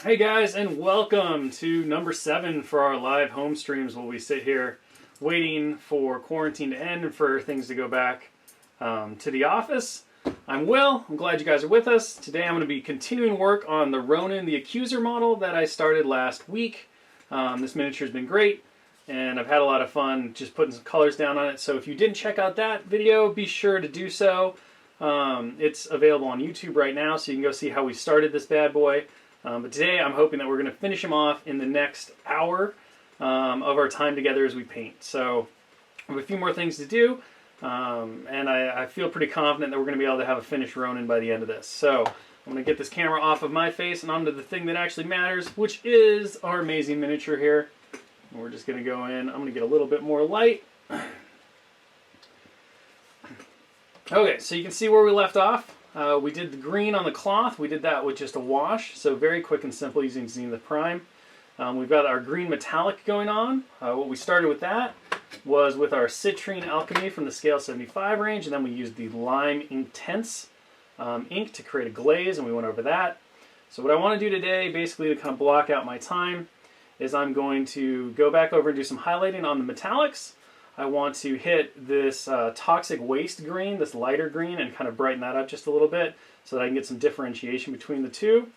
Hey guys, and welcome to number 7 for our live home streams while we sit here waiting for quarantine to end and for things to go back to the office. I'm Will. I'm glad you guys are with us. Today I'm going to be continuing work on the Ronan, the Accuser model that I started last week. This miniature has been great, and I've had a lot of fun just putting some colors down on it. So if you didn't check out that video, be sure to do so. It's available on YouTube right now, so you can go see how we started this bad boy. But today I'm hoping that we're going to finish him off in the next hour of our time together as we paint. So we have a few more things to do, and I feel pretty confident that we're going to be able to have a finished Ronan by the end of this. So I'm going to get this camera off of my face and onto the thing that actually matters, which is our amazing miniature here. And we're just going to go in. I'm going to get a little bit more light. Okay, so you can see where we left off. We did the green on the cloth. We did that with just a wash, so very quick and simple using Zenith Prime. We've got our green metallic going on. What we started with that was with our Citrine Alchemy from the Scale 75 range, and then we used the Lime Intense ink to create a glaze, and we went over that. So what I want to do today, basically to kind of block out my time, is I'm going to go back over and do some highlighting on the metallics. I want to hit this toxic waste green, this lighter green, and kind of brighten that up just a little bit so that I can get some differentiation between the two.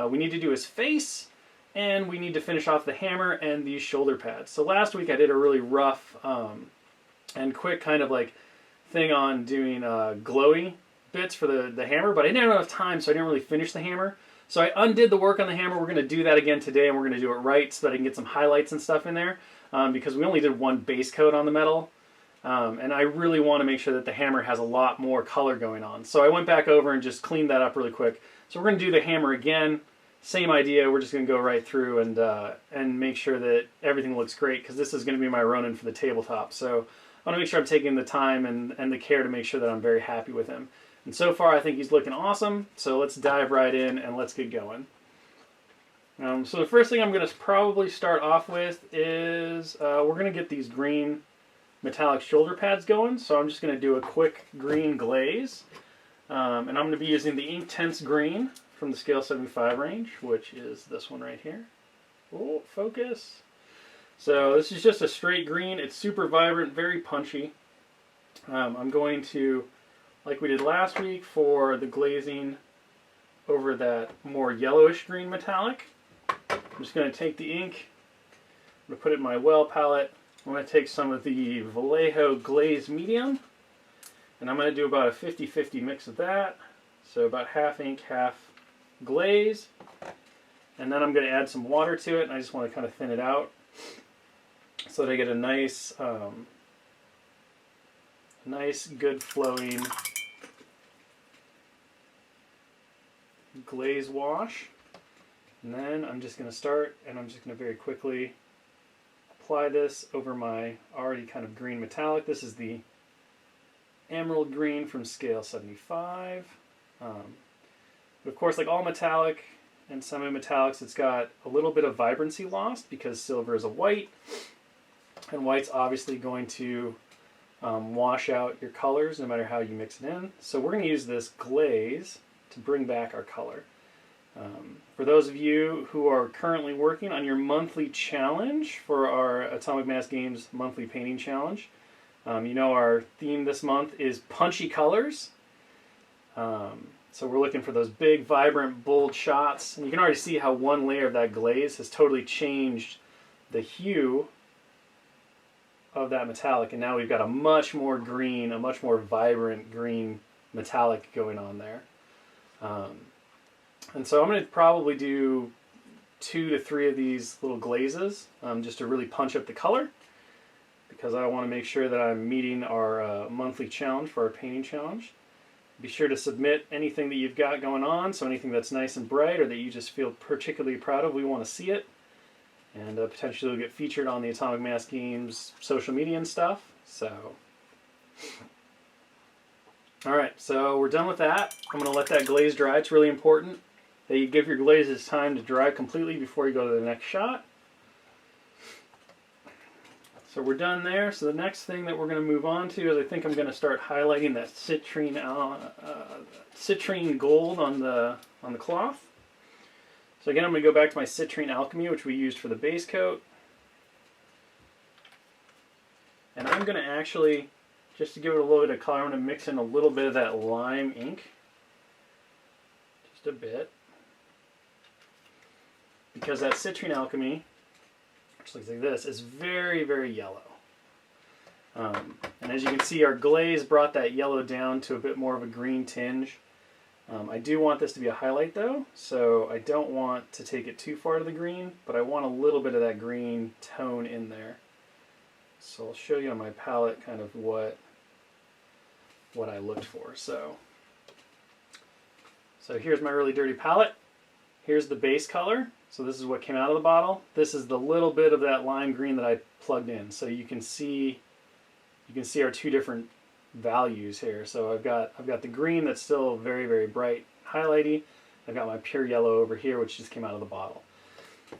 We need to do his face, and we need to finish off the hammer and these shoulder pads. So last week I did a really rough and quick kind of like thing on doing glowy bits for the hammer, but I didn't have enough time, so I didn't really finish the hammer. So I undid the work on the hammer. We're going to do that again today, and we're going to do it right so that I can get some highlights and stuff in there. Because we only did one base coat on the metal, and I really want to make sure that the hammer has a lot more color going on. So I went back over and just cleaned that up really quick. So we're going to do the hammer again. Same idea. We're just going to go right through and make sure that everything looks great, because this is going to be my Ronin for the tabletop. So I want to make sure I'm taking the time and the care to make sure that I'm very happy with him. And so far I think he's looking awesome. So let's dive right in and let's get going. So the first thing I'm going to probably start off with is we're going to get these green metallic shoulder pads going. So I'm just going to do a quick green glaze. And I'm going to be using the Intense Green from the Scale 75 range, which is this one right here. Oh, focus. So this is just a straight green. It's super vibrant, very punchy. I'm going to, like we did last week for the glazing over that more yellowish green metallic, I'm just going to take the ink, I'm going to put it in my well palette. I'm going to take some of the Vallejo Glaze Medium, and I'm going to do about a 50-50 mix of that. So about half ink, half glaze. And then I'm going to add some water to it, and I just want to kind of thin it out so that I get a nice, good flowing glaze wash. And then I'm just going to start, and I'm just going to very quickly apply this over my already kind of green metallic. This is the Emerald Green from Scale 75. But of course, like all metallic and semi-metallics, it's got a little bit of vibrancy lost because silver is a white, and white's obviously going to wash out your colors no matter how you mix it in. So we're going to use this glaze to bring back our color. For those of you who are currently working on your monthly challenge for our Atomic Mass Games monthly painting challenge, you know our theme this month is punchy colors. So we're looking for those big, vibrant, bold shots. And you can already see how one layer of that glaze has totally changed the hue of that metallic. And now we've got a much more green, a much more vibrant green metallic going on there. And so I'm going to probably do 2 to 3 of these little glazes just to really punch up the color, because I want to make sure that I'm meeting our monthly challenge for our painting challenge. Be sure to submit anything that you've got going on, so anything that's nice and bright or that you just feel particularly proud of, we want to see it. And potentially it'll get featured on the Atomic Mass Games social media and stuff. So, alright, so we're done with that. I'm going to let that glaze dry. It's really important that you give your glazes time to dry completely before you go to the next shot. So we're done there. So the next thing that we're going to move on to is I think I'm going to start highlighting that citrine gold on the cloth. So again, I'm going to go back to my Citrine Alchemy, which we used for the base coat. And I'm going to actually, just to give it a little bit of color, I'm going to mix in a little bit of that lime ink. Just a bit. Because that Citrine Alchemy, which looks like this, is very, very yellow. And as you can see, our glaze brought that yellow down to a bit more of a green tinge. I do want this to be a highlight though, so I don't want to take it too far to the green, but I want a little bit of that green tone in there. So I'll show you on my palette kind of what I looked for. So here's my really dirty palette. Here's the base color. So this is what came out of the bottle. This is the little bit of that lime green that I plugged in. So you can see our two different values here. So I've got the green that's still very, very bright, highlighty. I've got my pure yellow over here, which just came out of the bottle.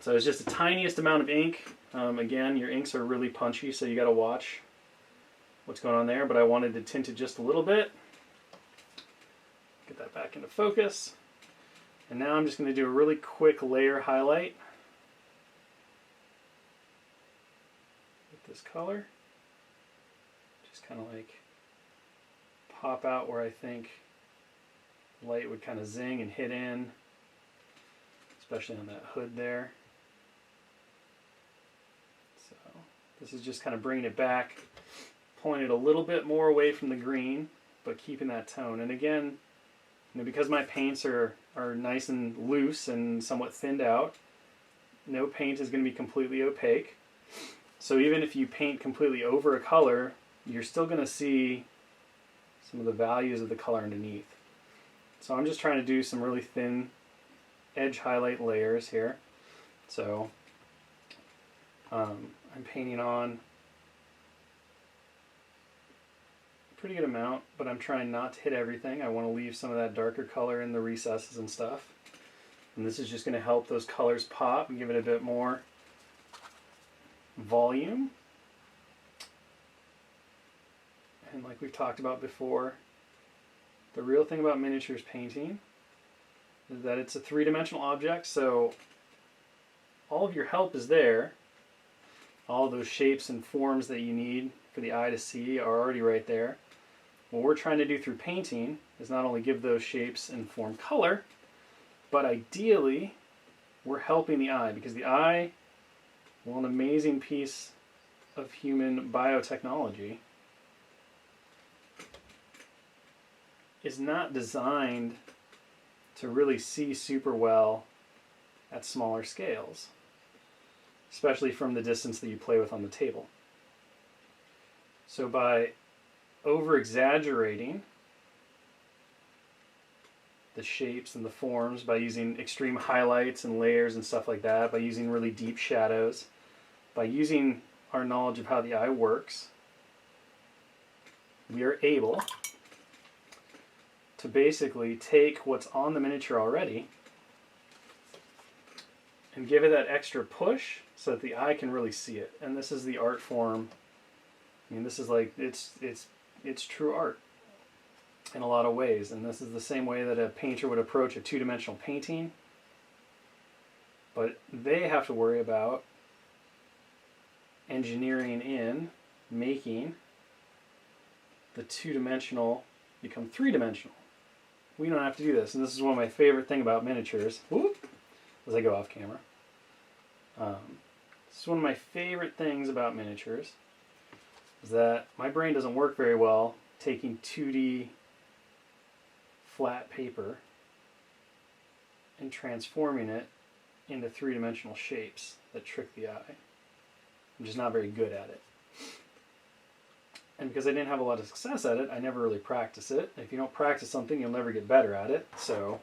So it's just the tiniest amount of ink. Again, your inks are really punchy, so you got to watch what's going on there. But I wanted to tint it just a little bit. Get that back into focus. And now I'm just going to do a really quick layer highlight with this color. Just kind of like pop out where I think light would kind of zing and hit in, especially on that hood there. So this is just kind of bringing it back, pulling it a little bit more away from the green, but keeping that tone. And again, because my paints are nice and loose and somewhat thinned out, no paint is going to be completely opaque. So even if you paint completely over a color, you're still going to see some of the values of the color underneath. So I'm just trying to do some really thin edge highlight layers here. So I'm painting on pretty good amount, but I'm trying not to hit everything. I want to leave some of that darker color in the recesses and stuff. And this is just going to help those colors pop and give it a bit more volume. And like we've talked about before, the real thing about miniatures painting is that it's a three-dimensional object, so all of your help is there. All those shapes and forms that you need for the eye to see are already right there. What we're trying to do through painting is not only give those shapes and form color, but ideally we're helping the eye, because the eye, well, an amazing piece of human biotechnology, is not designed to really see super well at smaller scales, especially from the distance that you play with on the table. So by over-exaggerating the shapes and the forms, by using extreme highlights and layers and stuff like that, by using really deep shadows, by using our knowledge of how the eye works, we are able to basically take what's on the miniature already and give it that extra push so that the eye can really see it. And this is the art form. I mean, this is like, it's true art in a lot of ways. And this is the same way that a painter would approach a two-dimensional painting. But they have to worry about engineering in, making the two-dimensional become three-dimensional. We don't have to do this. And this is one of my favorite things about miniatures. Whoop, as I go off camera. This is one of my favorite things about miniatures, is that my brain doesn't work very well taking 2D flat paper and transforming it into three-dimensional shapes that trick the eye. I'm just not very good at it. And because I didn't have a lot of success at it, I never really practiced it. If you don't practice something, you'll never get better at it. So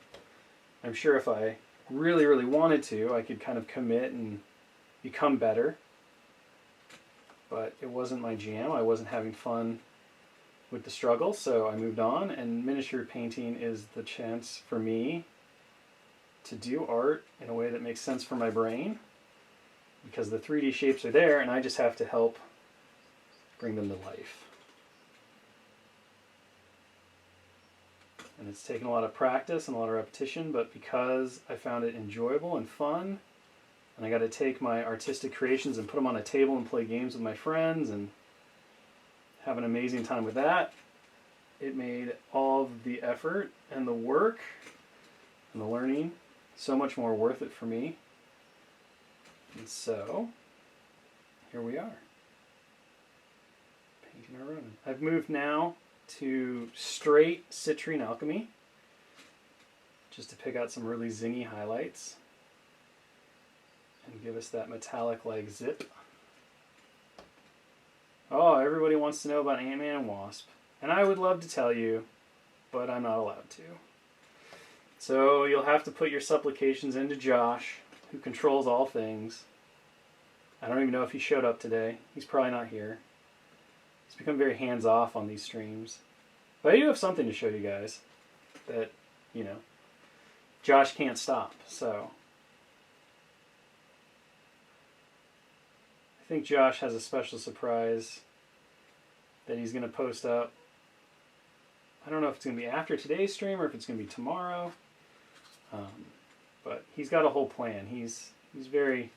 I'm sure if I really, really wanted to, I could kind of commit and become better. But it wasn't my jam. I wasn't having fun with the struggle, so I moved on. And miniature painting is the chance for me to do art in a way that makes sense for my brain, because the 3D shapes are there and I just have to help bring them to life. And it's taken a lot of practice and a lot of repetition, but because I found it enjoyable and fun, and I got to take my artistic creations and put them on a table and play games with my friends and have an amazing time with that, it made all of the effort and the work and the learning so much more worth it for me. And so, here we are, painting our Ronan. I've moved now to straight citrine alchemy, just to pick out some really zingy highlights and give us that metallic-like zip. Oh, everybody wants to know about Ant-Man and Wasp, and I would love to tell you, but I'm not allowed to. So you'll have to put your supplications into Josh, who controls all things. I don't even know if he showed up today. He's probably not here. He's become very hands-off on these streams. But I do have something to show you guys that, you know, Josh can't stop, so. I think Josh has a special surprise that he's going to post up. I don't know if it's going to be after today's stream or if it's going to be tomorrow. But he's got a whole plan. He's very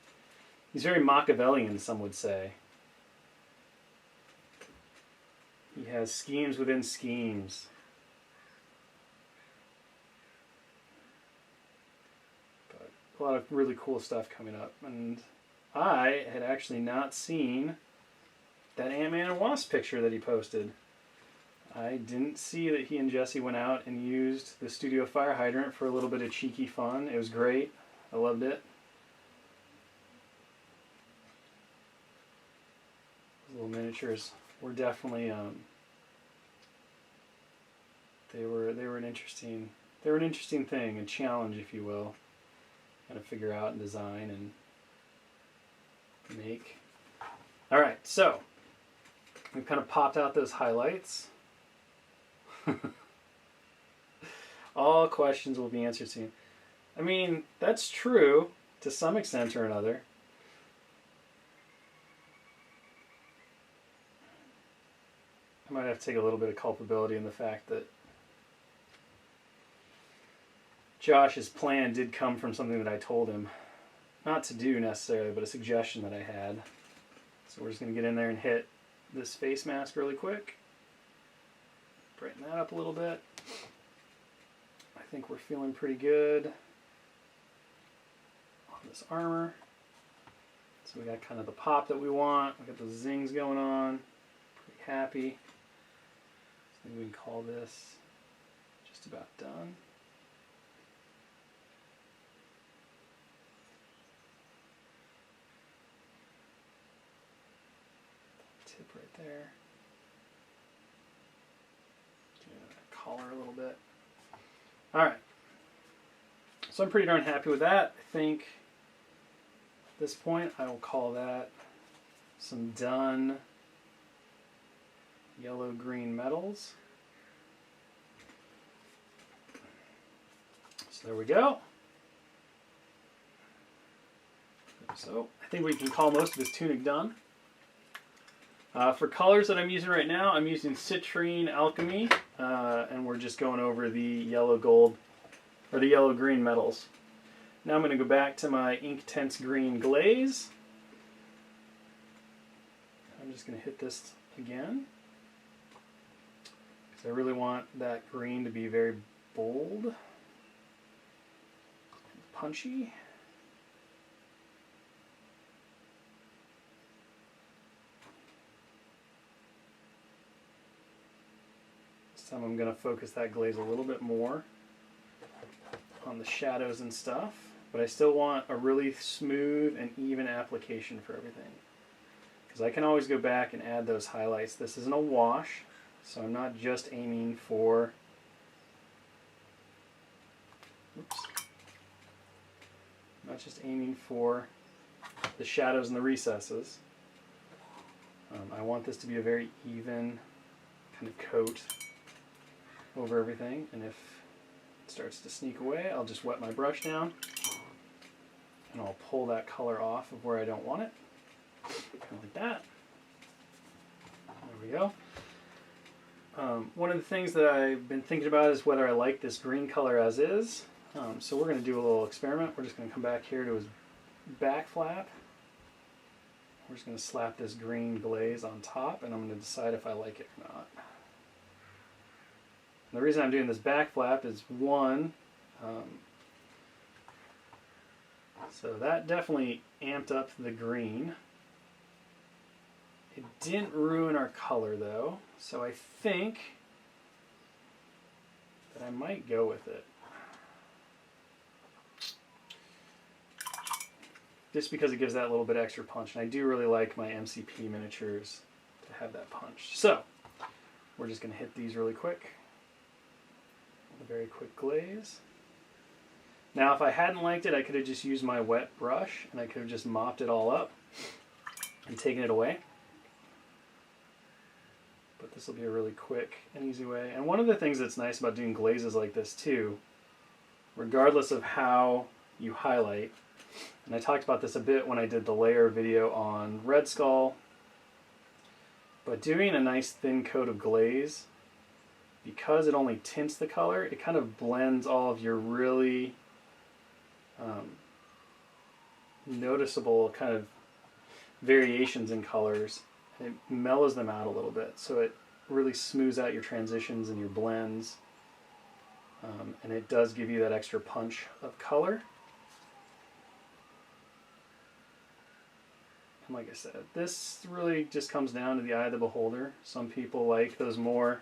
Machiavellian, some would say. He has schemes within schemes. But a lot of really cool stuff coming up. And I had actually not seen that Ant-Man and Wasp picture that he posted. I didn't see that he and Jesse went out and used the studio fire hydrant for a little bit of cheeky fun. It was great. I loved it. Those little miniatures were definitely they were an interesting thing, a challenge, if you will, kind of figure out and design and make. All right, so we've kind of popped out those highlights. All questions will be answered soon. I mean, that's true to some extent or another. I might have to take a little bit of culpability in the fact that Josh's plan did come from something that I told him not to do necessarily, but a suggestion that I had. So we're just going to get in there and hit this face mask really quick. Brighten that up a little bit. I think we're feeling pretty good on this armor. So we got kind of the pop that we want. We got those zings going on. Pretty happy. So we can call this just about done. Tip right there. Collar a little bit. Alright. So I'm pretty darn happy with that. I think at this point I will call that some done yellow-green metals. So there we go. So I think we can call most of this tunic done. For colors that I'm using right now, I'm using Citrine Alchemy, and we're just going over the yellow gold, or the yellow green metals. Now I'm going to go back to my Inktense Green Glaze. I'm just going to hit this again, because I really want that green to be very bold and punchy. This time I'm going to focus that glaze a little bit more on the shadows and stuff, but I still want a really smooth and even application for everything. Because I can always go back and add those highlights. This isn't a wash, so I'm not just aiming for... Oops. I'm not just aiming for the shadows and the recesses. I want this to be a very even kind of coat over everything, and if it starts to sneak away, I'll just wet my brush down and I'll pull that color off of where I don't want it, kind of like that. There we go. One of the things that I've been thinking about is whether I like this green color as is. So we're going to do a little experiment. We're just going to come back here to his back flap. We're just going to slap this green glaze on top, and I'm going to decide if I like it or not. And the reason I'm doing this back flap is one, so that definitely amped up the green. It didn't ruin our color though, so I think that I might go with it. Just because it gives that little bit extra punch, and I do really like my MCP miniatures to have that punch. So, we're just going to hit these really quick. A very quick glaze. Now if I hadn't liked it, I could have just used my wet brush, and I could have just mopped it all up and taken it away. But this will be a really quick and easy way. And one of the things that's nice about doing glazes like this too, regardless of how you highlight, and I talked about this a bit when I did the layer video on Red Skull, but doing a nice thin coat of glaze, because it only tints the color, it kind of blends all of your really noticeable kind of variations in colors, and it mellows them out a little bit, so it really smooths out your transitions and your blends, and it does give you that extra punch of color. And like I said, this really just comes down to the eye of the beholder. Some people like those more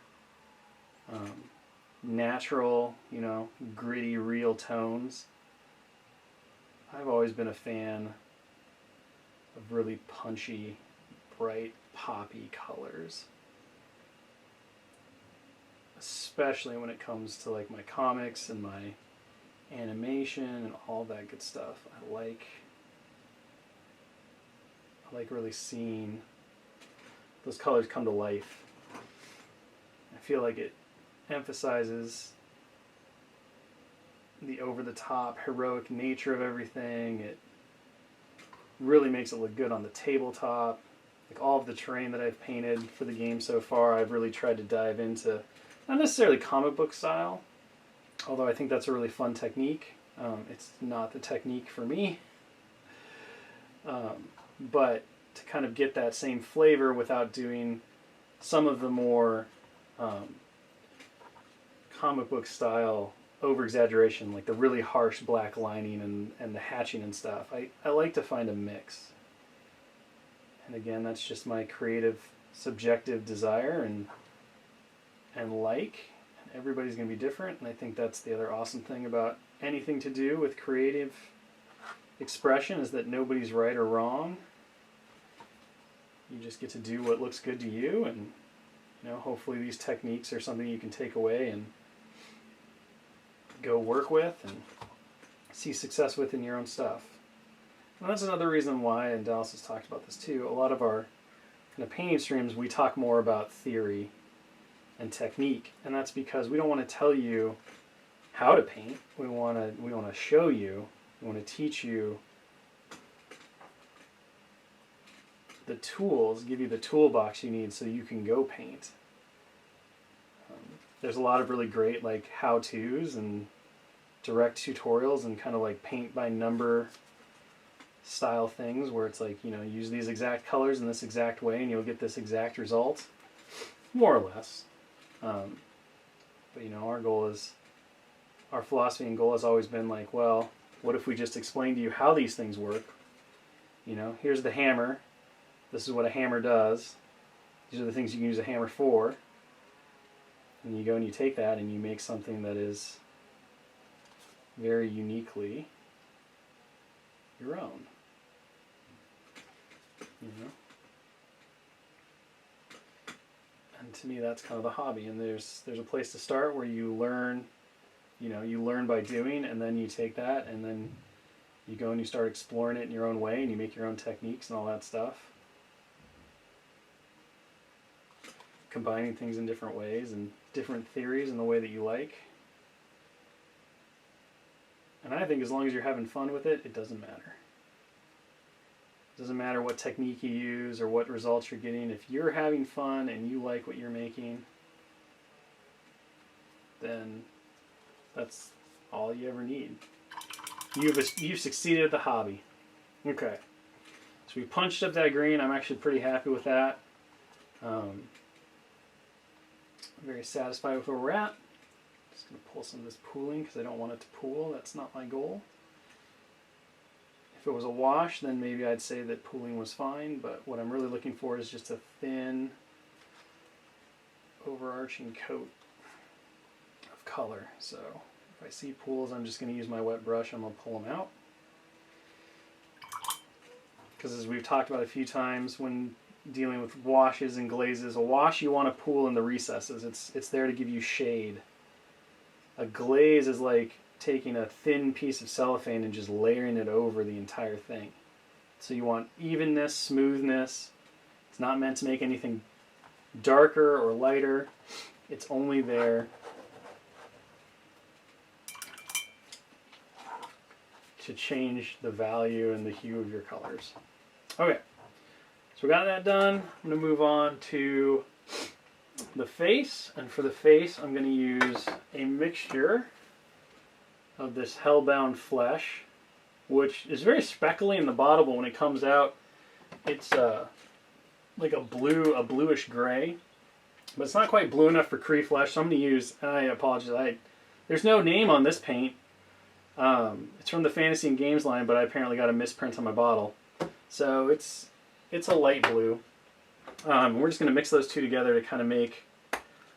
natural, you know, gritty, real tones. I've always been a fan of really punchy, bright, poppy colors. Especially when it comes to like my comics and my animation and all that good stuff. I like really seeing those colors come to life. I feel like it emphasizes the over-the-top heroic nature of everything. It really makes it look good on the tabletop. Like all of the terrain that I've painted for the game so far, I've really tried to dive into, not necessarily comic book style, although I think that's a really fun technique. It's not the technique for me. But to kind of get that same flavor without doing some of the more comic book style over-exaggeration, like the really harsh black lining and the hatching and stuff. I like to find a mix. And again, that's just my creative, subjective desire and like. And everybody's going to be different, and I think that's the other awesome thing about anything to do with creative expression is that nobody's right or wrong. You just get to do what looks good to you, and you know, hopefully these techniques are something you can take away and go work with and see success with in your own stuff. And that's another reason why, and Dallas has talked about this too, a lot of our kind of painting streams, we talk more about theory and technique, and that's because we don't want to tell you how to paint. We want to show you. We want to teach you the tools, give you the toolbox you need so you can go paint. There's a lot of really great like how-tos and direct tutorials and kind of like paint by number style things where it's like, you know, use these exact colors in this exact way and you'll get this exact result, more or less. But you know, our philosophy and goal has always been like, well, what if we just explain to you how these things work? You know, here's the hammer. This is what a hammer does. These are the things you can use a hammer for. And you go and you take that and you make something that is very uniquely your own. You know? And to me that's kind of the hobby. And there's a place to start where you learn, you know, you learn by doing, and then you take that and then you go and you start exploring it in your own way and you make your own techniques and all that stuff. Combining things in different ways and different theories in the way that you like. And I think as long as you're having fun with it, it doesn't matter. It doesn't matter what technique you use or what results you're getting. If you're having fun and you like what you're making, then that's all you ever need. You've succeeded at the hobby. Okay, so we punched up that green. I'm actually pretty happy with that. I'm very satisfied with where we're at. Just going to pull some of this pooling because I don't want it to pool. That's not my goal. If it was a wash, then maybe I'd say that pooling was fine, but what I'm really looking for is just a thin, overarching coat of color. So if I see pools, I'm just going to use my wet brush. I'm going to pull them out. Because as we've talked about a few times when dealing with washes and glazes, a wash you want to pool in the recesses. It's there to give you shade. A glaze is like taking a thin piece of cellophane and just layering it over the entire thing. So you want evenness, smoothness. It's not meant to make anything darker or lighter. It's only there to change the value and the hue of your colors. Okay, so we got that done. I'm going to move on to the face, and for the face I'm going to use a mixture of this Hellbound Flesh, which is very speckly in the bottle, but when it comes out it's like a bluish gray, but it's not quite blue enough for Cree Flesh, so I'm going to use, and I apologize, there's no name on this paint. It's from the Fantasy and Games line, but I apparently got a misprint on my bottle, so it's a light blue. We're just going to mix those two together to kind of make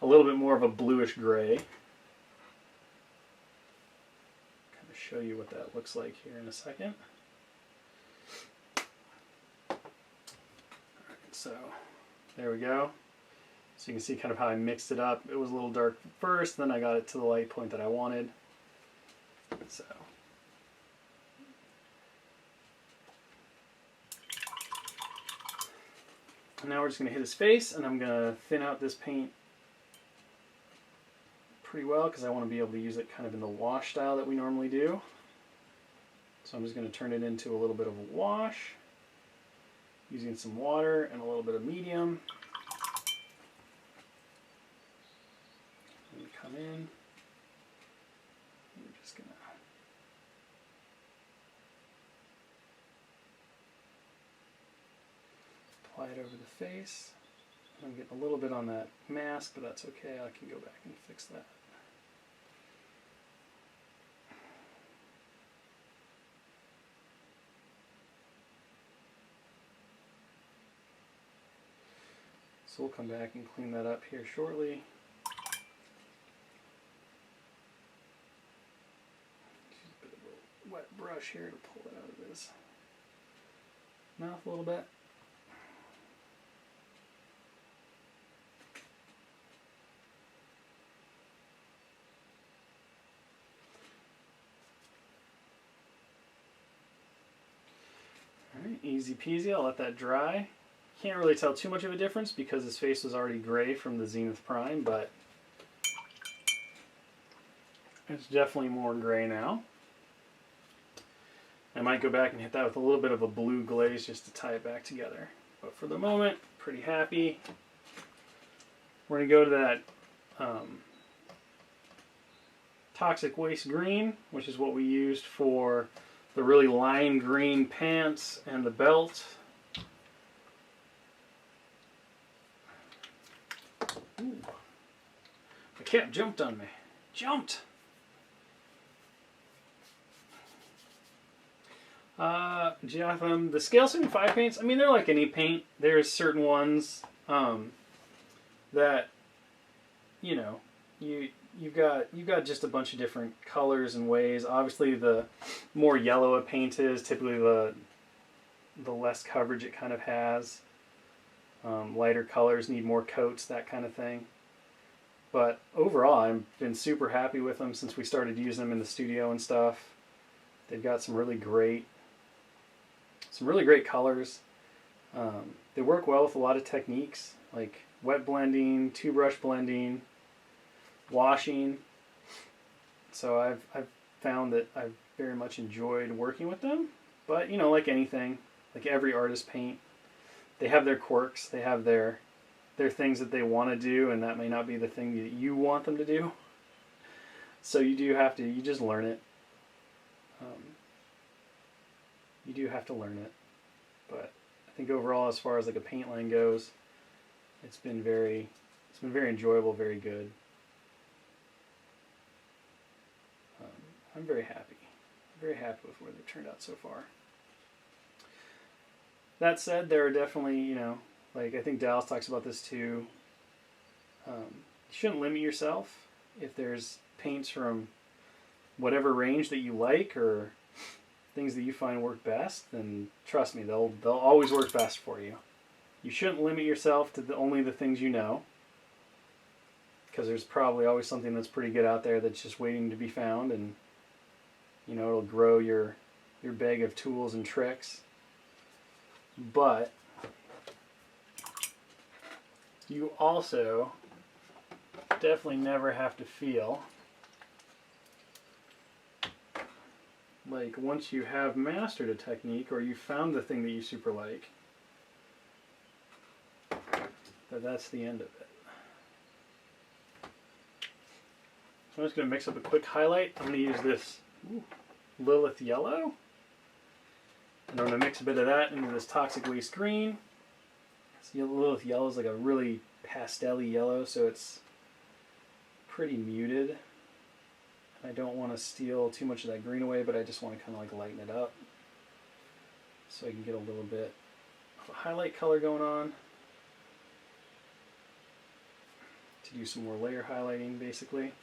a little bit more of a bluish gray. Kind of show you what that looks like here in a second. Alright, so there we go. So you can see kind of how I mixed it up. It was a little dark first, then I got it to the light point that I wanted. So and now we're just going to hit his face, and I'm going to thin out this paint pretty well because I want to be able to use it kind of in the wash style that we normally do. So I'm just going to turn it into a little bit of a wash using some water and a little bit of medium. I'm going to come in. We're just going to apply it over the face. I'm getting a little bit on that mask, but that's okay. I can go back and fix that. So we'll come back and clean that up here shortly. Use a bit of a wet brush here to pull it out of his mouth a little bit. Alright, easy peasy. I'll let that dry. Can't really tell too much of a difference because his face was already gray from the Zenith Prime, but it's definitely more gray now. I might go back and hit that with a little bit of a blue glaze just to tie it back together. But for the moment, pretty happy. We're going to go to that Toxic Waste Green, which is what we used for the really lime green pants and the belt. Ooh. The cat jumped on me. Jumped! Jotham, the Scale 75 paints, I mean, they're like any paint. There's certain ones that, you know, you've got just a bunch of different colors and ways. Obviously, the more yellow a paint is, typically the less coverage it kind of has. Lighter colors need more coats, that kind of thing. But overall, I've been super happy with them since we started using them in the studio and stuff. They've got some really great colors. They work well with a lot of techniques like wet blending, two brush blending, washing. So I've found that I've very much enjoyed working with them. But you know, like anything, like every artist paint, they have their quirks, they have their things that they want to do, and that may not be the thing that you want them to do. So you do have to, you just learn it. You do have to learn it. But I think overall, as far as like a paint line goes, it's been very enjoyable, very good. I'm very happy with where they've turned out so far. That said, there are definitely, you know, like I think Dallas talks about this too. You shouldn't limit yourself. If there's paints from whatever range that you like or things that you find work best, then trust me, they'll always work best for you. You shouldn't limit yourself to only the things you know, because there's probably always something that's pretty good out there that's just waiting to be found, and you know, it'll grow your bag of tools and tricks. But you also definitely never have to feel like once you have mastered a technique or you found the thing that you super like, that's the end of it. So I'm just going to mix up a quick highlight. I'm going to use this Lilith yellow. And I'm going to mix a bit of that into this toxic waste green. So Lilith yellow is like a really pastel-y yellow, so it's pretty muted. I don't want to steal too much of that green away, but I just want to kind of like lighten it up so I can get a little bit of a highlight color going on to do some more layer highlighting, basically.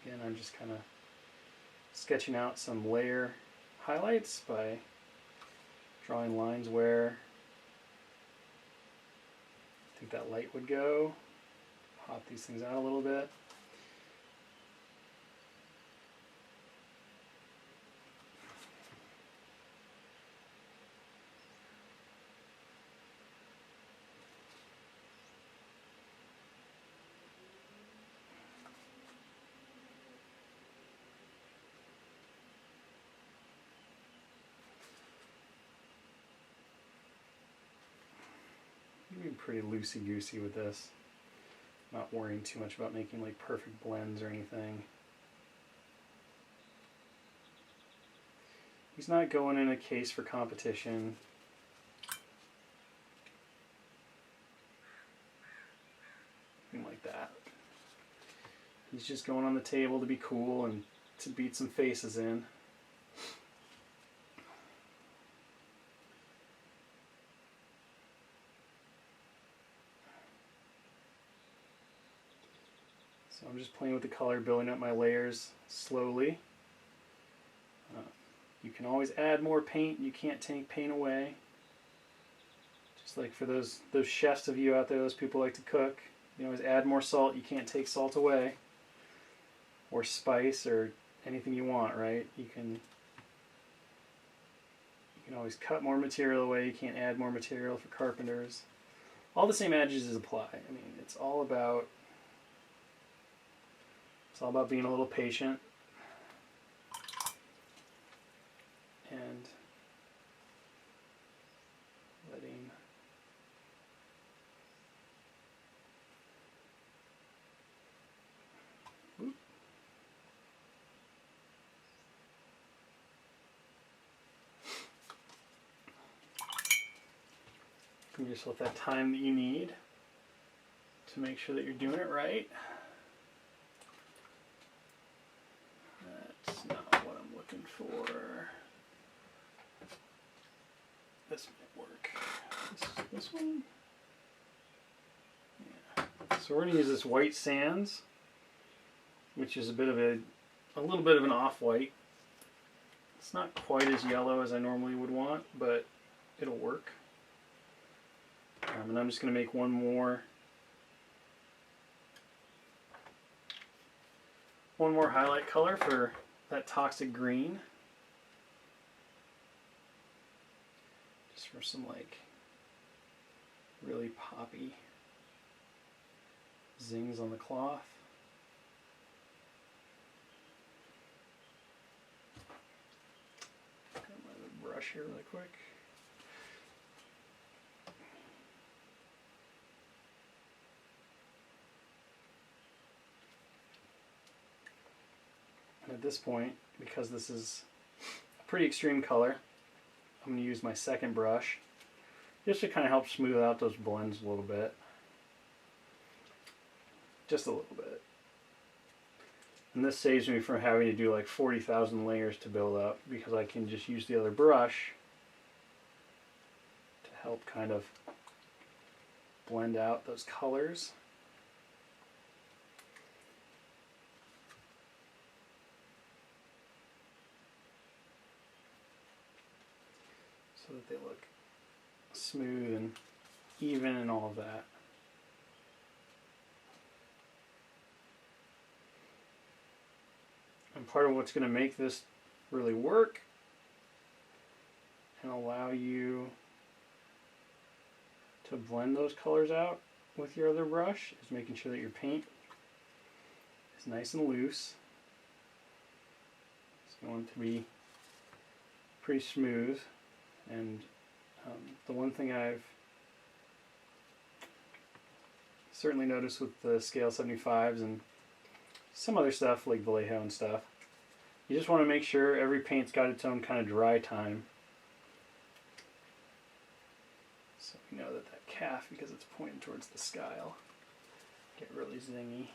Again, I'm just kind of sketching out some layer highlights by drawing lines where I think that light would go. Pop these things out a little bit. I'm being pretty loosey-goosey with this. Not worrying too much about making like perfect blends or anything. He's not going in a case for competition. Anything like that. He's just going on the table to be cool and to beat some faces in. So I'm just playing with the color, building up my layers slowly. You can always add more paint. You can't take paint away. Just like for those chefs of you out there, those people who like to cook, you can always add more salt. You can't take salt away. Or spice or anything you want, right? You can always cut more material away. You can't add more material for carpenters. All the same adages apply. I mean, it's all about being a little patient and letting you just let that time that you need to make sure that you're doing it right. That's not what I'm looking for. This might work. This one? Yeah. So we're going to use this white sands, which is a little bit of an off-white. It's not quite as yellow as I normally would want, but it'll work. And I'm just going to make one more highlight color for that toxic green. Just for some like really poppy zings on the cloth. Grab my brush here really quick. At this point, because this is a pretty extreme color, I'm going to use my second brush just to kind of help smooth out those blends a little bit. Just a little bit. And this saves me from having to do like 40,000 layers to build up, because I can just use the other brush to help kind of blend out those colors. So that they look smooth and even and all of that. And part of what's going to make this really work and allow you to blend those colors out with your other brush is making sure that your paint is nice and loose. It's going to be pretty smooth. And the one thing I've certainly noticed with the scale 75s and some other stuff like Vallejo and stuff, you just want to make sure every paint's got its own kind of dry time. So we know that that calf, because it's pointing towards the sky, will get really zingy.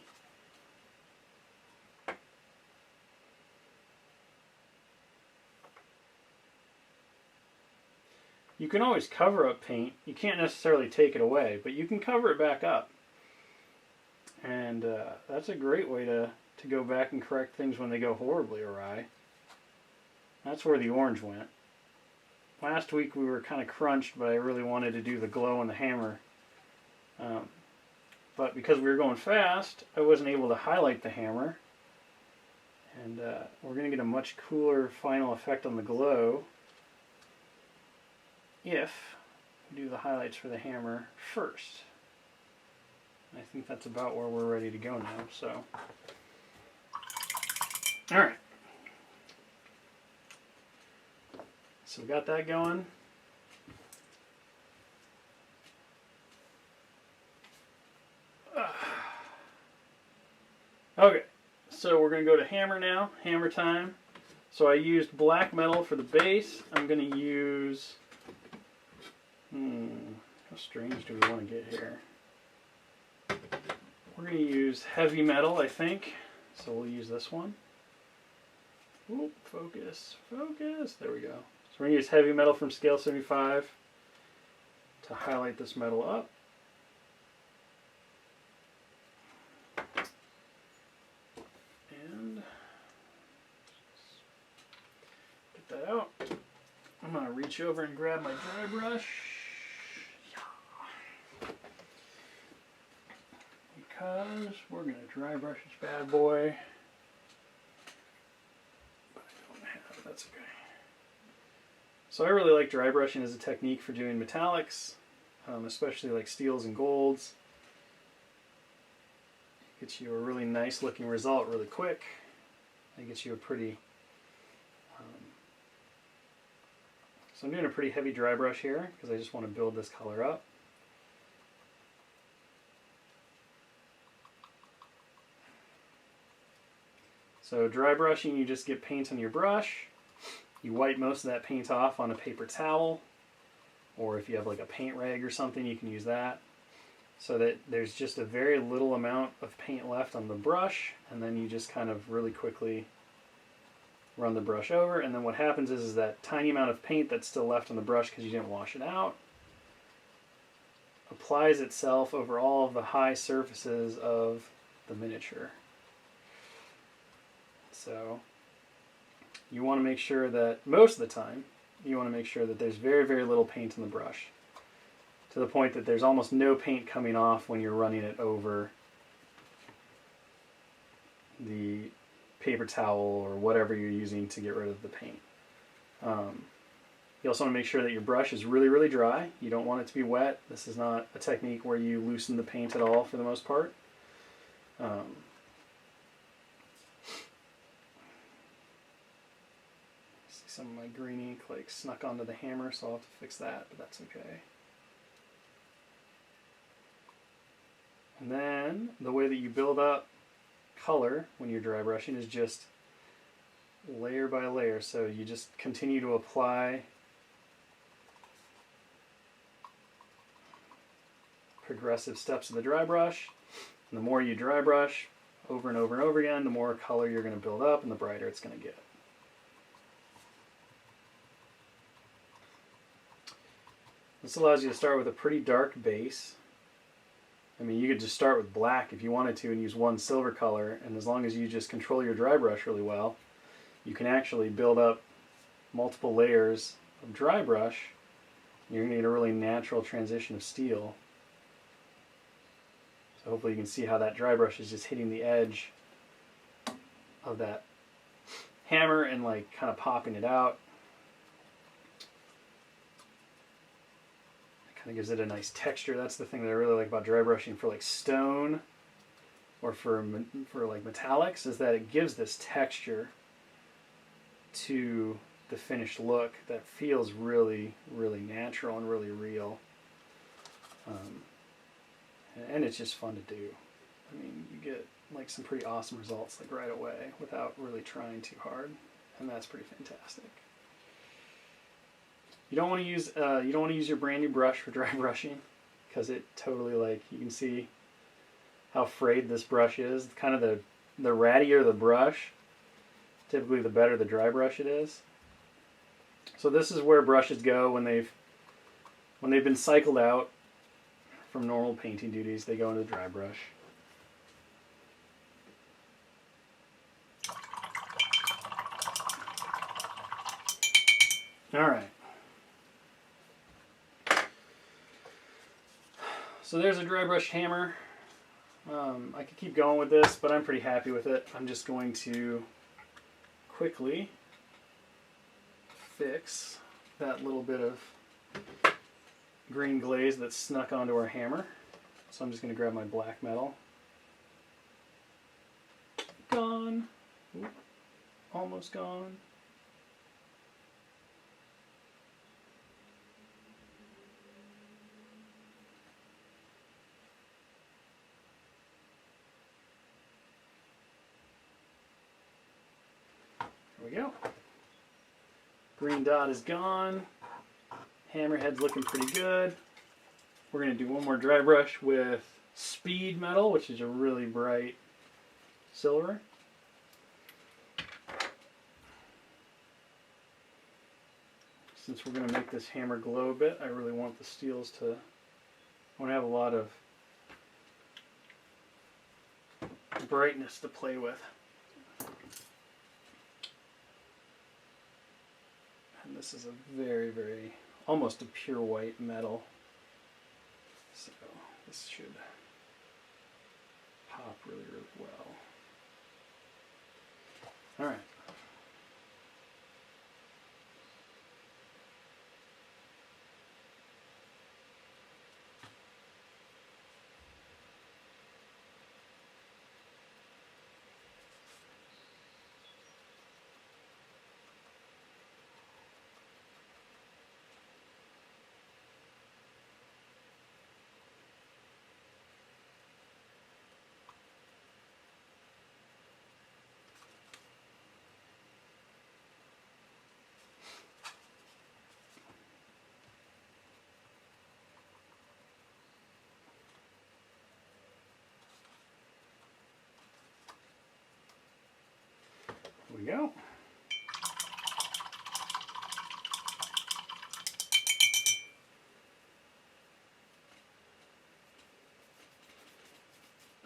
You can always cover up paint. You can't necessarily take it away, but you can cover it back up. And that's a great way to go back and correct things when they go horribly awry. That's where the orange went. Last week we were kind of crunched, but I really wanted to do the glow on the hammer. But because we were going fast, I wasn't able to highlight the hammer. And we're going to get a much cooler final effect on the glow if we do the highlights for the hammer first. I think that's about where we're ready to go now. So, all right. So we got that going. Okay, so we're going to go to hammer now. Hammer time. So I used black metal for the base. I'm going to use... how strange do we want to get here? We're going to use heavy metal, I think. So we'll use this one. Oop, focus, focus. There we go. So we're going to use heavy metal from scale 75 to highlight this metal up. And get that out. I'm going to reach over and grab my dry brush. Because we're going to dry brush this bad boy. But I don't have, that's okay. So I really like dry brushing as a technique for doing metallics, especially like steels and golds. It gets you a really nice looking result really quick. It gets you a pretty... so I'm doing a pretty heavy dry brush here because I just want to build this color up. So dry brushing, you just get paint on your brush. You wipe most of that paint off on a paper towel, or if you have like a paint rag or something, you can use that. So that there's just a very little amount of paint left on the brush, and then you just kind of really quickly run the brush over, and then what happens is that tiny amount of paint that's still left on the brush because you didn't wash it out applies itself over all of the high surfaces of the miniature. So you want to make sure that most of the time you want to make sure that there's very, very little paint on the brush, to the point that there's almost no paint coming off when you're running it over the paper towel or whatever you're using to get rid of the paint. You also want to make sure that your brush is really, really dry. You don't want it to be wet. This is not a technique where you loosen the paint at all for the most part. See some of my green ink like snuck onto the hammer, so I'll have to fix that, but that's okay. And then the way that you build up color when you're dry brushing is just layer by layer. So you just continue to apply progressive steps of the dry brush. And the more you dry brush over and over and over again, the more color you're going to build up and the brighter it's going to get. This allows you to start with a pretty dark base. I mean, you could just start with black if you wanted to and use one silver color, and as long as you just control your dry brush really well, you can actually build up multiple layers of dry brush. You're going to get a really natural transition of steel. So hopefully you can see how that dry brush is just hitting the edge of that hammer and like kind of popping it out. It gives it a nice texture. That's the thing that I really like about dry brushing for like stone or for like metallics, is that it gives this texture to the finished look that feels really, really natural and really real. And it's just fun to do. I mean, you get like some pretty awesome results like right away without really trying too hard, and that's pretty fantastic. You don't want to use your brand new brush for dry brushing, because it totally, like, you can see how frayed this brush is. Kind of the rattier the brush, typically the better the dry brush it is. So this is where brushes go when they've been cycled out from normal painting duties. They go into the dry brush. All right. So there's a dry brush hammer. I could keep going with this, but I'm pretty happy with it. I'm just going to quickly fix that little bit of green glaze that snuck onto our hammer. So I'm just going to grab my black metal. Gone. Ooh, almost gone. There we go. Green dot is gone. Hammerhead's looking pretty good. We're going to do one more dry brush with speed metal, which is a really bright silver. Since we're going to make this hammer glow a bit, I really want the steels to, I want to have a lot of brightness to play with. And this is a very, very, almost a pure white metal. So this should pop really, really well. All right. Here we go.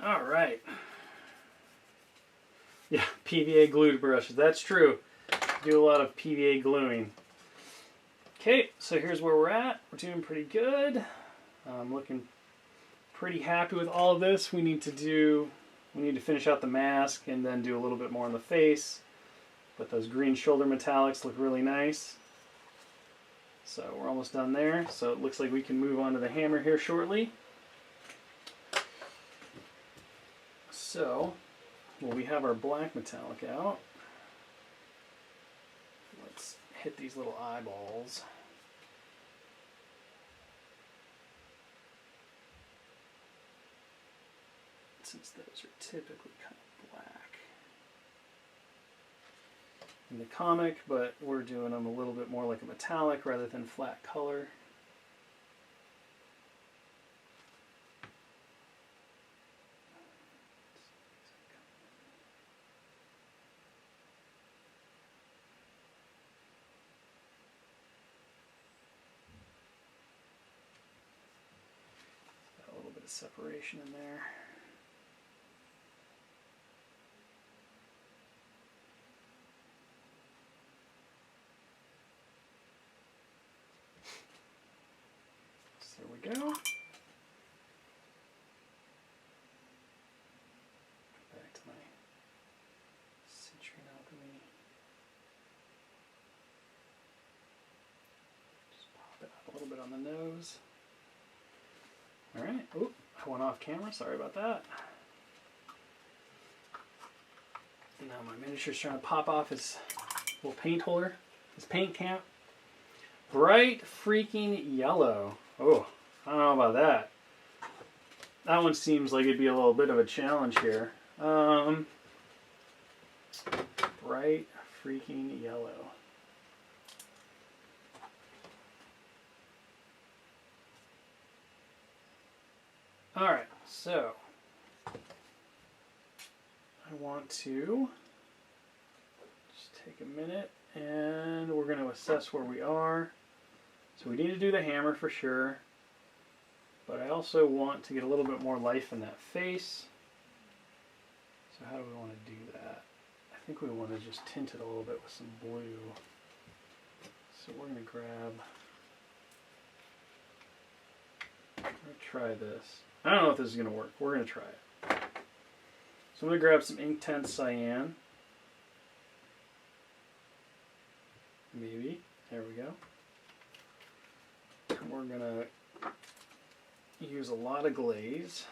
All right. Yeah, PVA glued brushes. That's true. Do a lot of PVA gluing. Okay, so here's where we're at. We're doing pretty good. I'm looking pretty happy with all of this. We need to finish out the mask and then do a little bit more on the face. But those green shoulder metallics look really nice. So we're almost done there. So it looks like we can move on to the hammer here shortly. So, well, we have our black metallic out. Let's hit these little eyeballs. Since those are typically kind of black. in the comic, but we're doing them a little bit more like a metallic rather than flat color. Got a little bit of separation in there. There we go. Back to my citrine alchemy. Just pop it up a little bit on the nose. All right. Oop, I went off camera. Sorry about that. Now my miniature's trying to pop off his little paint holder, his paint cap. Bright freaking yellow. Oh, I don't know about that. That one seems like it'd be a little bit of a challenge here. Bright freaking yellow. Alright, so I want to just take a minute and we're going to assess where we are. So we need to do the hammer for sure, but I also want to get a little bit more life in that face. So how do we want to do that? I think we want to just tint it a little bit with some blue. So we're going to grab, I'm going to try this. I don't know if this is going to work. We're going to try it. So I'm going to grab some Inktense Cyan. Maybe. There we go. And we're going to use a lot of glaze.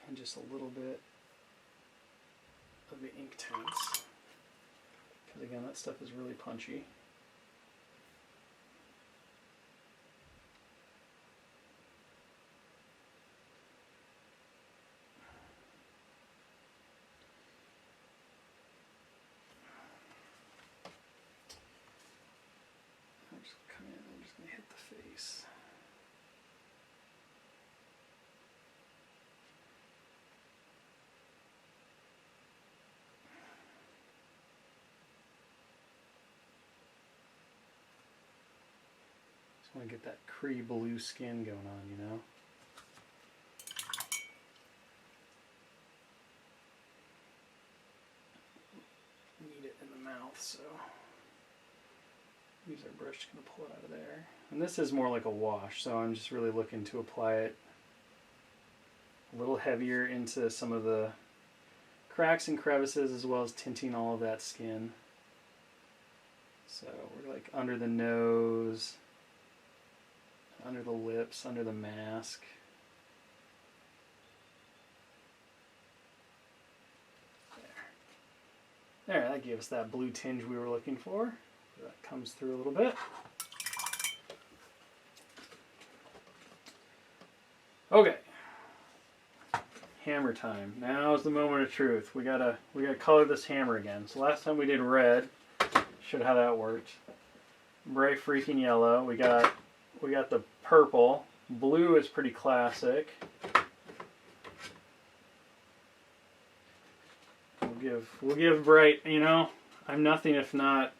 And just a little bit of the Inktense. Because again, that stuff is really punchy. I'm just going to hit the face. Just want to get that Cree blue skin going on, you know? Need it in the mouth, so use our brush to kind of pull it out of there. And this is more like a wash, so I'm just really looking to apply it a little heavier into some of the cracks and crevices, as well as tinting all of that skin. So we're like under the nose, under the lips, under the mask. There, that gave us that blue tinge we were looking for. That comes through a little bit. Okay. Hammer time. Now's the moment of truth. We gotta color this hammer again. So last time we did red. Showed how that worked. Bright freaking yellow. We got the purple. Blue is pretty classic. We'll give bright, you know, I'm nothing if not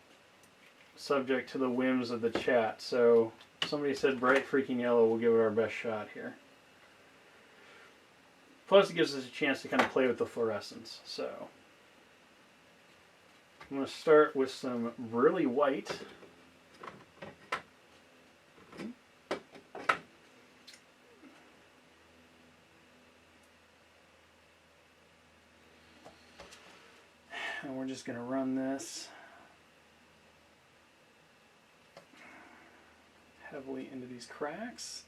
subject to the whims of the chat. So somebody said bright freaking yellow, we'll give it our best shot here. Plus it gives us a chance to kind of play with the fluorescence. So I'm going to start with some really white. And we're just going to run this heavily into these cracks.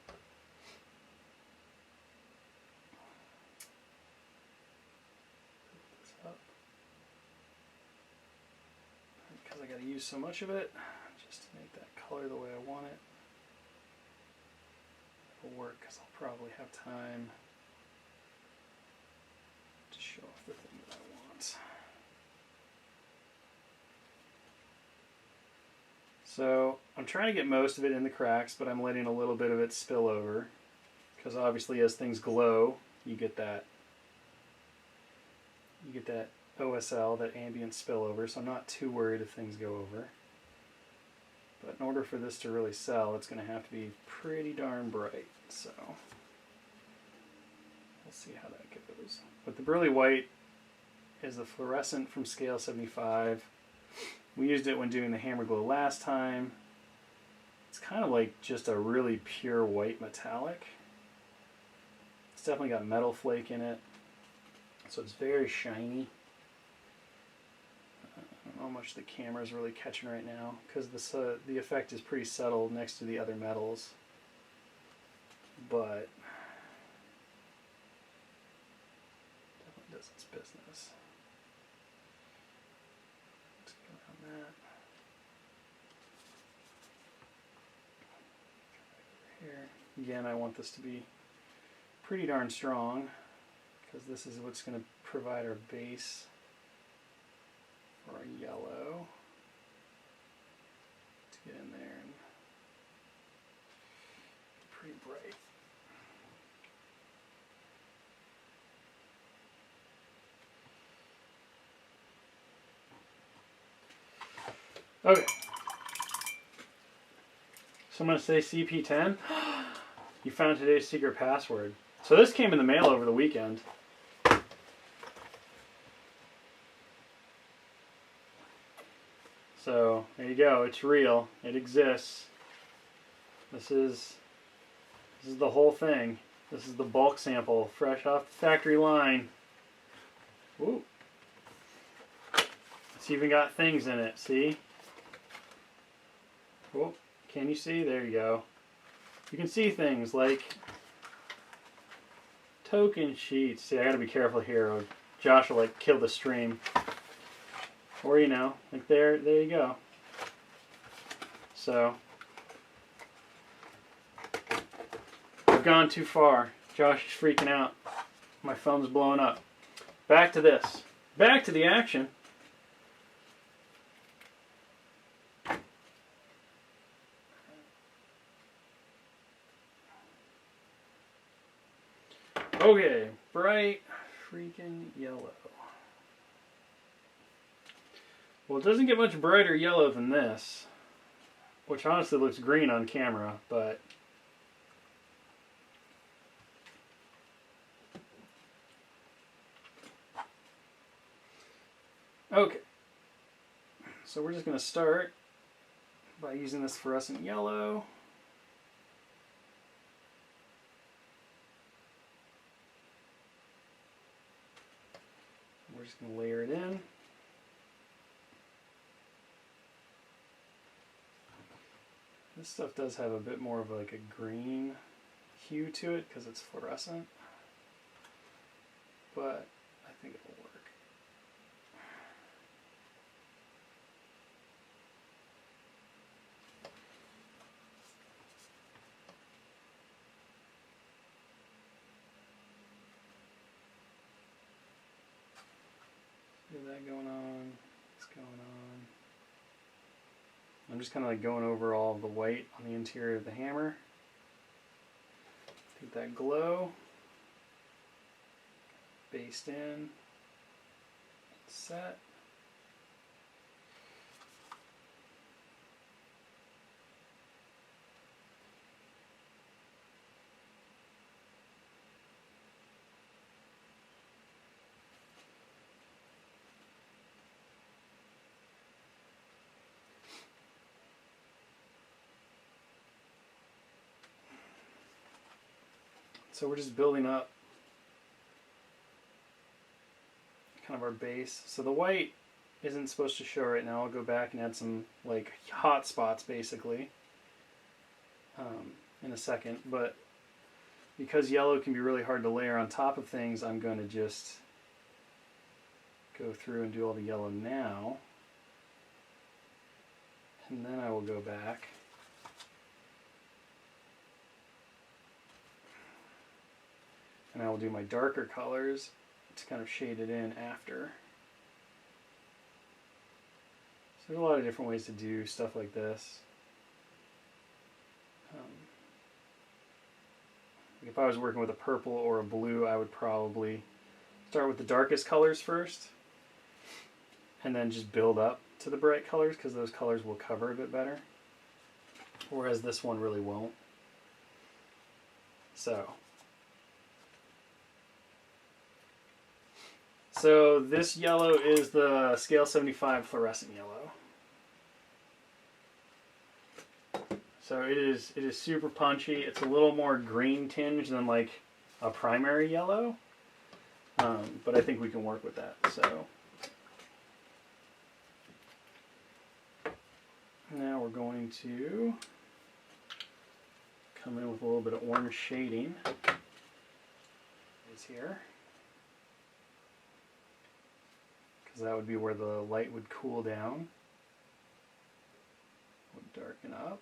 Put this up. got to use so much of it just to make that color the way I want it. It'll work because I'll probably have time to show off the thing that I want. So I'm trying to get most of it in the cracks, but I'm letting a little bit of it spill over, because obviously as things glow, you get that OSL, that ambient spillover, so I'm not too worried if things go over. But in order for this to really sell, it's going to have to be pretty darn bright, so we'll see how that goes. But the Burly White is the Fluorescent from Scale 75. We used it when doing the Hammer Glow last time. It's kind of like just a really pure white metallic. It's definitely got metal flake in it, so it's very shiny. I don't know how much the camera is really catching right now, because the effect is pretty subtle next to the other metals. But definitely does its business. Let's go around that. Here. Again, I want this to be pretty darn strong, because this is what's going to provide our base for our yellow to get in there and pretty bright. Okay, so I'm going to say CP10. You found today's secret password. So this came in the mail over the weekend. So there you go. It's real. It exists. This is the whole thing. This is the bulk sample, fresh off the factory line. Ooh. It's even got things in it. See? Oh, can you see? There you go. You can see things like token sheets. See, I gotta be careful here, or Josh will like kill the stream. Or you know, like there you go. So I've gone too far. Josh is freaking out. My phone's blowing up. Back to this. Back to the action. Okay, bright freaking yellow. Well, it doesn't get much brighter yellow than this, which honestly looks green on camera, but okay. So we're just going to start by using this fluorescent yellow. We're just going to layer it in. This stuff does have a bit more of like a green hue to it because it's fluorescent, but I think it'll work. Is that going on? What's going on? I'm just kind of like going over all of the white on the interior of the hammer. Get that glow. Based in. Set. So we're just building up kind of our base. So the white isn't supposed to show right now. I'll go back and add some like hot spots basically in a second. But because yellow can be really hard to layer on top of things, I'm going to just go through and do all the yellow now. And then I will go back and I will do my darker colors to kind of shade it in after. So there's a lot of different ways to do stuff like this. If I was working with a purple or a blue, I would probably start with the darkest colors first and then just build up to the bright colors because those colors will cover a bit better. Whereas this one really won't. So this yellow is the scale 75 fluorescent yellow. So it is super punchy. It's a little more green tinge than like a primary yellow, but I think we can work with that. So now we're going to come in with a little bit of orange shading. Is here. Because that would be where the light would cool down. Would darken up.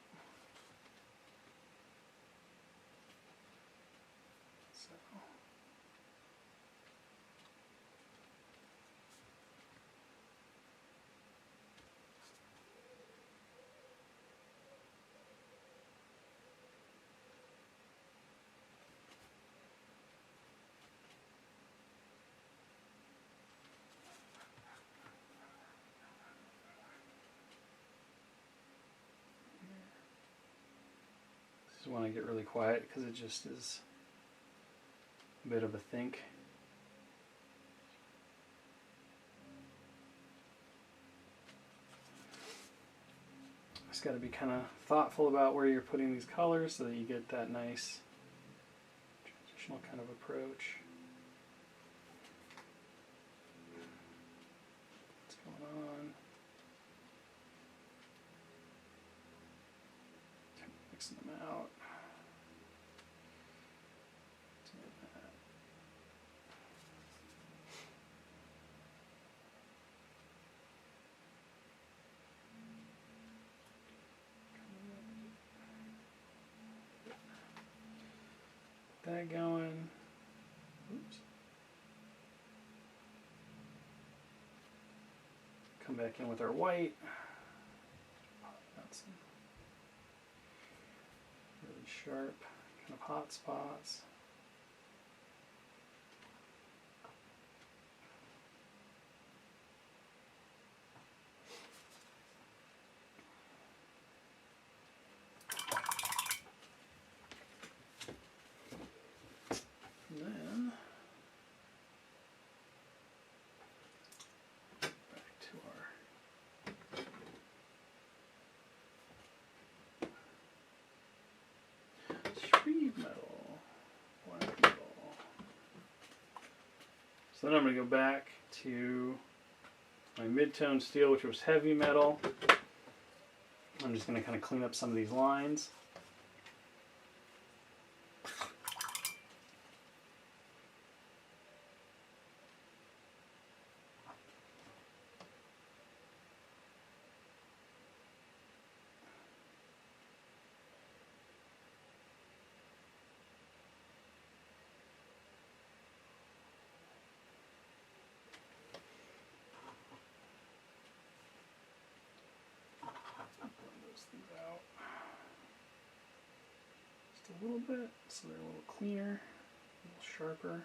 This is when I get really quiet because it just is a bit of a think. Just got to be kind of thoughtful about where you're putting these colors so that you get that nice transitional kind of approach. What's going on? Mixing them out. That going. Oops. Come back in with our white. Got some really sharp kind of hot spots. Then back to our Shreve metal, black metal. So then I'm going to go back to my mid-tone steel, which was heavy metal. I'm just going to kind of clean up some of these lines. A little bit, so they're a little cleaner, a little sharper.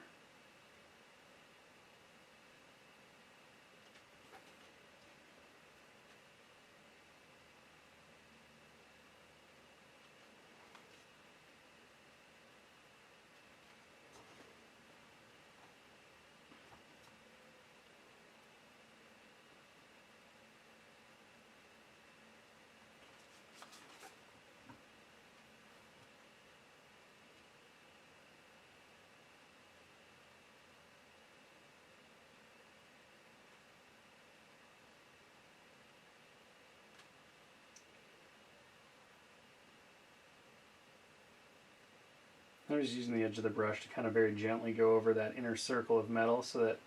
I'm just using the edge of the brush to kind of very gently go over that inner circle of metal so that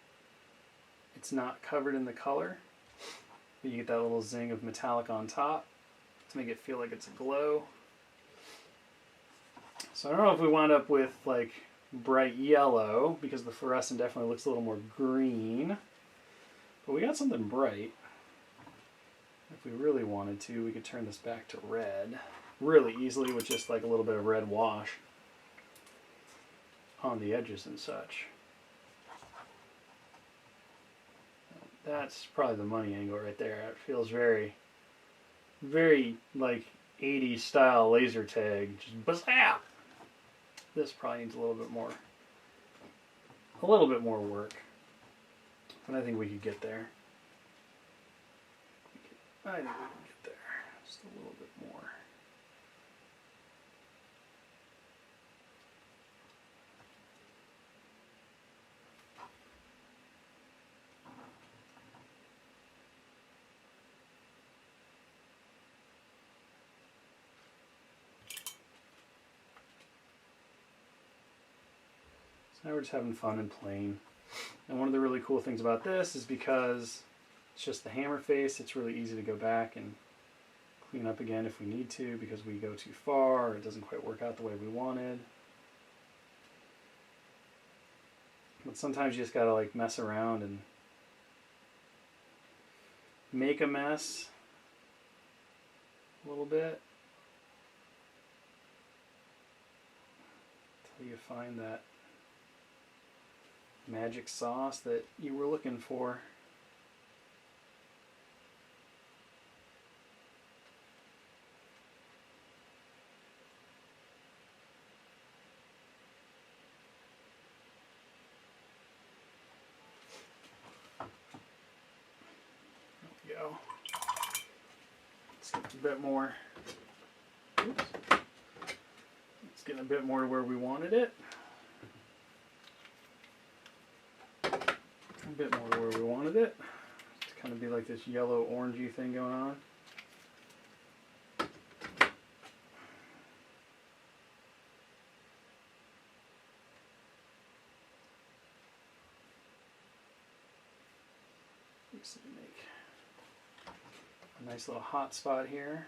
it's not covered in the color, but you get that little zing of metallic on top. to make it feel like it's a glow. So I don't know if we wound up with like bright yellow, because the fluorescent definitely looks a little more green. But we got something bright. If we really wanted to, we could turn this back to red really easily with just like a little bit of red wash on the edges and such. That's probably the money angle right there. It feels very, very like 80s style laser tag. Just bazap! This probably needs a little bit more work. But I think we could get there. I think we can get there. Just a little bit more. So now we're just having fun and playing. And one of the really cool things about this is because it's just the hammer face, it's really easy to go back and clean up again if we need to, because we go too far or it doesn't quite work out the way we wanted. But sometimes you just gotta like mess around and make a mess a little bit until you find that magic sauce that you were looking for. There we go. Let's get a bit more. Oops. Let's get a bit more to where we wanted it. A bit more to where we wanted it. To kind of be like this yellow orangey thing going on. Just to make a nice little hot spot here.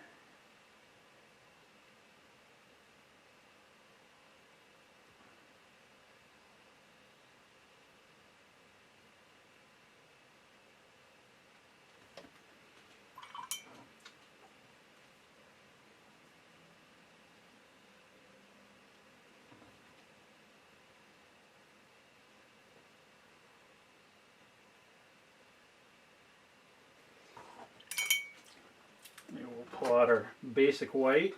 Pull out our basic white,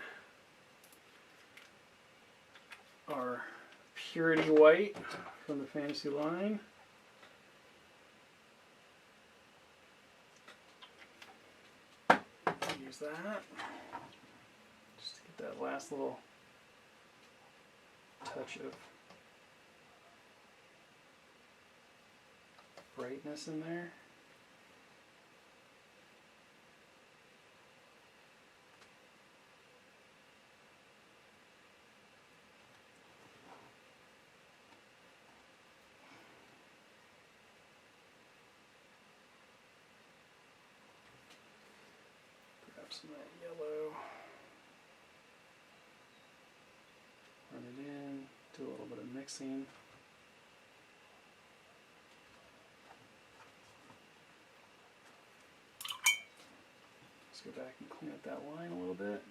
our purity white from the Fantasy line. Use that just to get that last little touch of brightness in there. Some of that yellow, run it in, do a little bit of mixing. Let's go back and clean up that line a little bit.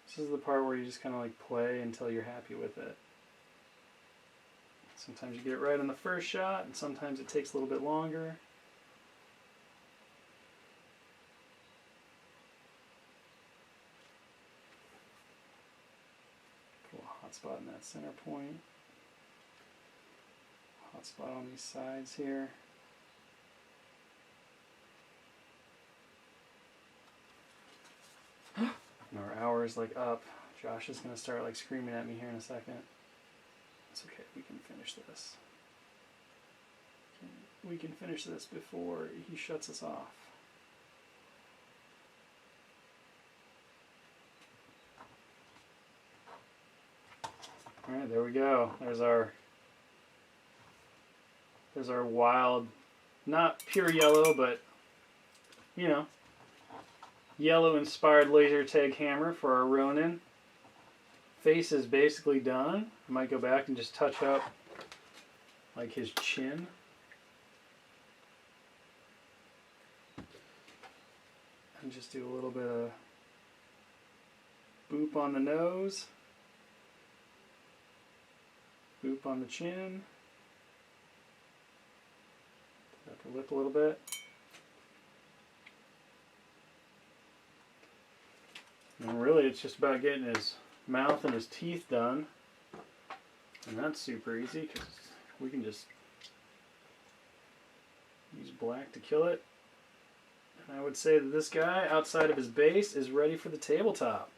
This is the part where you just kind of like play until you're happy with it. Sometimes you get it right on the first shot, and sometimes it takes a little bit longer. Put a hot spot in that center point. Hot spot on these sides here. And our hour is like up. Josh is going to start like screaming at me here in a second. It's okay, we can finish this. We can finish this before he shuts us off. Alright, there we go. There's our wild not pure yellow, but, you know, yellow-inspired laser tag hammer for our Ronan. Face is basically done. I might go back and just touch up, like, his chin. And just do a little bit of boop on the nose. Boop on the chin. Upper lip a little bit. And really it's just about getting his mouth and his teeth done. And that's super easy because we can just use black to kill it. And I would say that this guy, outside of his base, is ready for the tabletop.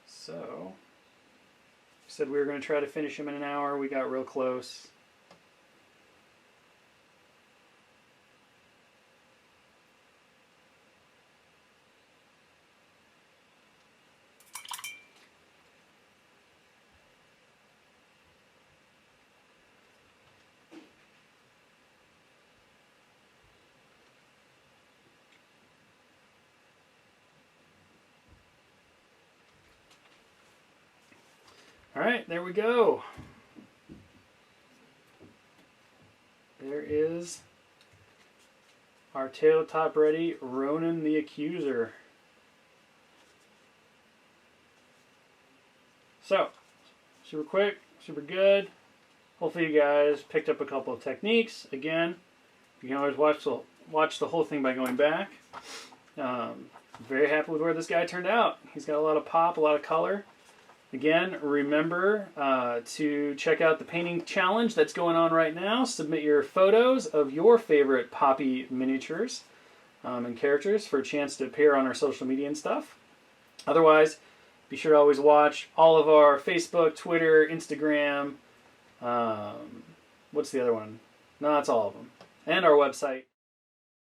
So, we said we were going to try to finish him in an hour. We got real close. Alright, there we go. There is our tabletop ready Ronan the Accuser. So, super quick, super good. Hopefully you guys picked up a couple of techniques. Again, you can always watch the whole thing by going back. Very happy with where this guy turned out. He's got a lot of pop, a lot of color. Again, remember to check out the painting challenge that's going on right now. Submit your photos of your favorite Poppy miniatures and characters for a chance to appear on our social media and stuff. Otherwise, be sure to always watch all of our Facebook, Twitter, Instagram. What's the other one? No, that's all of them. And our website.